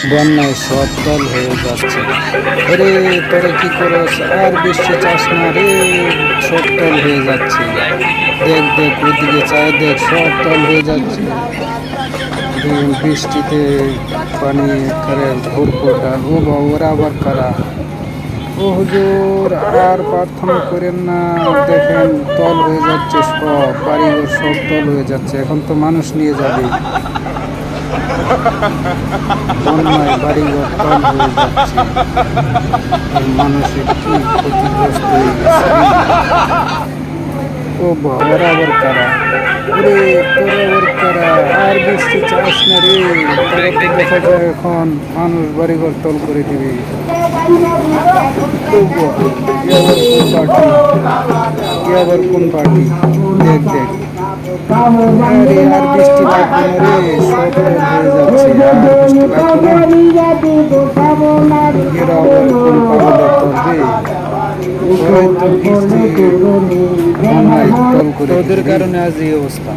বন্যায় সব তল হয়ে যাচ্ছে। আরে তোরা কি করস, আর বৃষ্টি চাস না রে, সব তল হয়ে যাচ্ছে। দেখ দেখ ওইদিকে চায় দেখ, সব তল হয়ে যাচ্ছে। বৃষ্টিতে পানি করে ভরপুর। ও বা ওরা আবার কারা? ও হুজুর, আর প্রার্থনা করেন না, দেখেন তল হয়ে যাচ্ছে, সব বাড়িঘর সব তল হয়ে যাচ্ছে। এখন তো মানুষ নিয়ে যাবে, বন্যায় বাড়িঘর তল হয়ে যাচ্ছে। মানুষের কি ক্ষতিগ্রস্ত হয়ে গেছে। ও বাবার আবার কারা? ওরে তোরা আবার কারা? আর বৃষ্টি চাস না রে, তারা তো দেখা যায় এখন মানুষ বাড়িঘর তল করে দিবে। ও বাবা, এ আবার কোন পার্টি? দেখ দেখ, আরে আর বৃষ্টি লাগবে না রে, সব তল হয়ে যাচ্ছে। আর বৃষ্টি লাগবে না, এরা আবার কোন পাগলের দল রে? ওরাই তো বৃষ্টি বন্যায় তল করে, ওদের কারণে আজ এই অবস্থা।